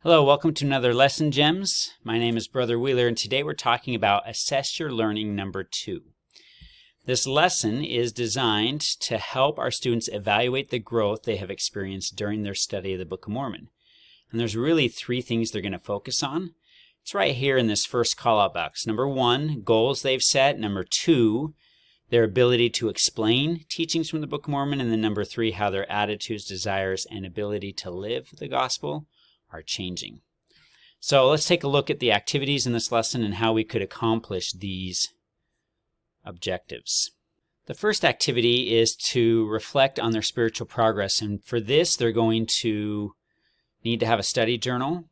Hello, welcome to another Lesson Gems. My name is Brother Wheeler, and today we're talking about Assess Your Learning number 2. This lesson is designed to help our students evaluate the growth they have experienced during their study of the Book of Mormon. And there's really 3 things they're going to focus on. It's right here in this first call-out box. Number 1, goals they've set. Number 2, their ability to explain teachings from the Book of Mormon. And then number 3, how their attitudes, desires, and ability to live the gospel are changing. So let's take a look at the activities in this lesson and how we could accomplish these objectives. The first activity is to reflect on their spiritual progress, and for this they're going to need to have a study journal.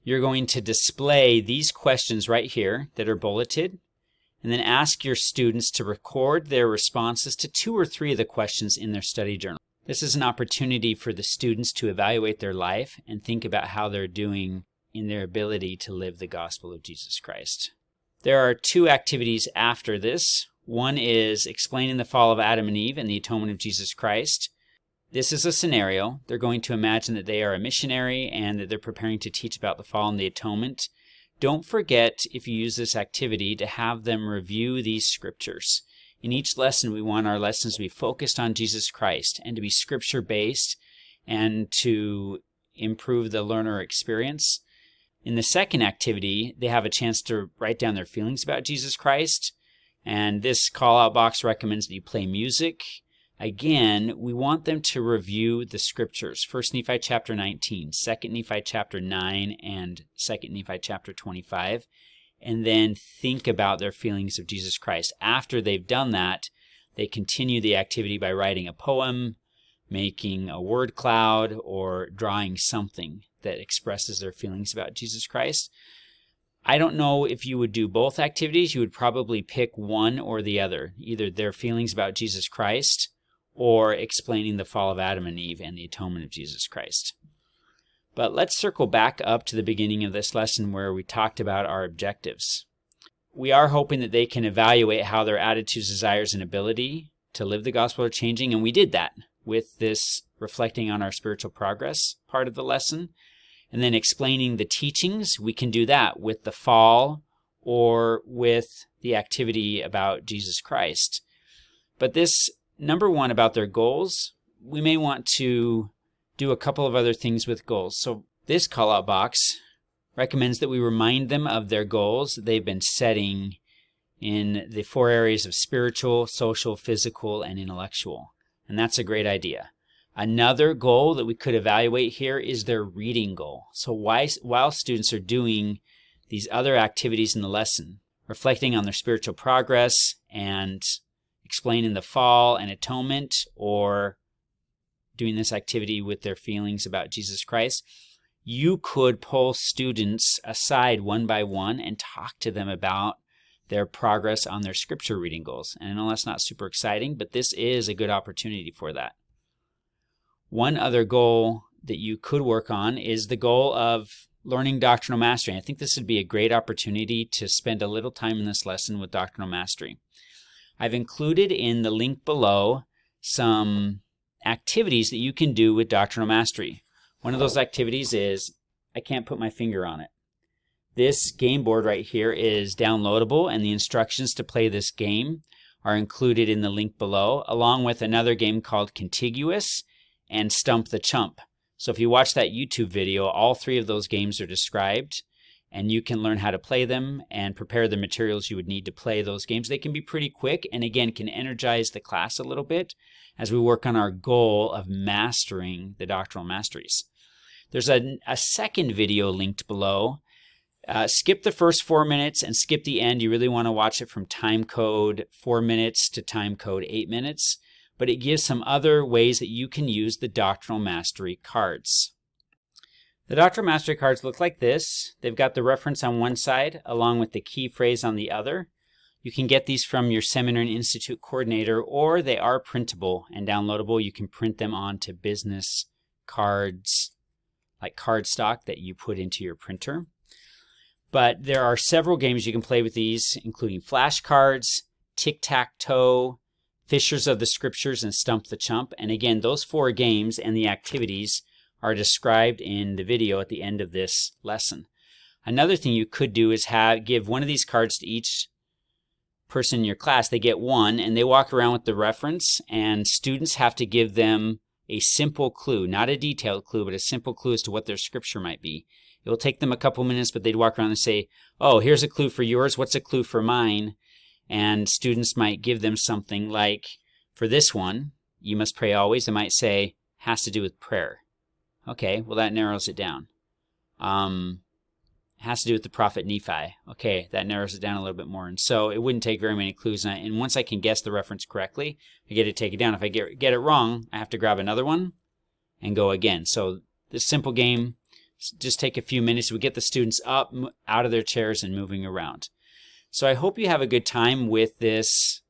You're going to display these questions right here that are bulleted, and then ask your students to record their responses to 2 or 3 of the questions in their study journal. This is an opportunity for the students to evaluate their life and think about how they're doing in their ability to live the gospel of Jesus Christ. There are 2 activities after this. One is explaining the fall of Adam and Eve and the atonement of Jesus Christ. This is a scenario. They're going to imagine that they are a missionary and that they're preparing to teach about the fall and the atonement. Don't forget, if you use this activity, to have them review these scriptures. In each lesson, we want our lessons to be focused on Jesus Christ and to be scripture-based and to improve the learner experience. In the second activity, they have a chance to write down their feelings about Jesus Christ, and this call-out box recommends that you play music. Again, we want them to review the scriptures, 1 Nephi chapter 19, 2 Nephi chapter 9, and 2 Nephi chapter 25. And then think about their feelings of Jesus Christ. After they've done that, they continue the activity by writing a poem, making a word cloud, or drawing something that expresses their feelings about Jesus Christ. I don't know if you would do both activities. You would probably pick one or the other, either their feelings about Jesus Christ or explaining the fall of Adam and Eve and the atonement of Jesus Christ. But let's circle back up to the beginning of this lesson where we talked about our objectives. We are hoping that they can evaluate how their attitudes, desires, and ability to live the gospel are changing, and we did that with this reflecting on our spiritual progress part of the lesson. And then explaining the teachings, we can do that with the fall or with the activity about Jesus Christ. But this number 1 about their goals, we may want to do a couple of other things with goals. So this call-out box recommends that we remind them of their goals that they've been setting in the 4 areas of spiritual, social, physical, and intellectual. And that's a great idea. Another goal that we could evaluate here is their reading goal. So while students are doing these other activities in the lesson, reflecting on their spiritual progress and explaining the fall and atonement, or doing this activity with their feelings about Jesus Christ, you could pull students aside one by one and talk to them about their progress on their scripture reading goals. And I know that's not super exciting, but this is a good opportunity for that. One other goal that you could work on is the goal of learning doctrinal mastery. I think this would be a great opportunity to spend a little time in this lesson with doctrinal mastery. I've included in the link below some activities that you can do with doctrinal mastery. One of those activities is, I can't put my finger on it. This game board right here is downloadable, and the instructions to play this game are included in the link below, along with another game called Contiguous and Stump the Chump. So if you watch that YouTube video, all 3 of those games are described, and you can learn how to play them and prepare the materials you would need to play those games. They can be pretty quick, and again, can energize the class a little bit as we work on our goal of mastering the doctrinal masteries. There's a second video linked below. Skip the first 4 minutes and skip the end. You really want to watch it from time code 4 minutes to time code 8 minutes. But it gives some other ways that you can use the doctrinal mastery cards. The doctrinal mastery cards look like this. They've got the reference on one side along with the key phrase on the other. You can get these from your Seminary and Institute coordinator, or they are printable and downloadable. You can print them onto business cards, like cardstock that you put into your printer. But there are several games you can play with these, including flashcards, tic-tac-toe, Fishers of the Scriptures, and Stump the Chump. And again, those 4 games and the activities are described in the video at the end of this lesson. Another thing you could do is give one of these cards to each person in your class. They get one, and they walk around with the reference, and students have to give them a simple clue, not a detailed clue, but a simple clue as to what their scripture might be. It will take them a couple minutes, but they'd walk around and say, oh, here's a clue for yours. What's a clue for mine? And students might give them something like, for this one, you must pray always. They might say, has to do with prayer. Okay, well, that narrows it down. Has to do with the prophet Nephi. Okay, that narrows it down a little bit more. And so it wouldn't take very many clues. And once I can guess the reference correctly, I get to take it down. If I get it wrong, I have to grab another one and go again. So this simple game, just take a few minutes. We get the students up, out of their chairs, and moving around. So I hope you have a good time with this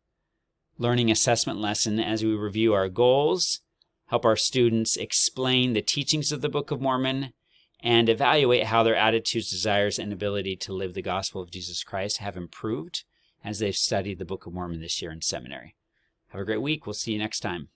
learning assessment lesson as we review our goals, help our students explain the teachings of the Book of Mormon, and evaluate how their attitudes, desires, and ability to live the gospel of Jesus Christ have improved as they've studied the Book of Mormon this year in seminary. Have a great week. We'll see you next time.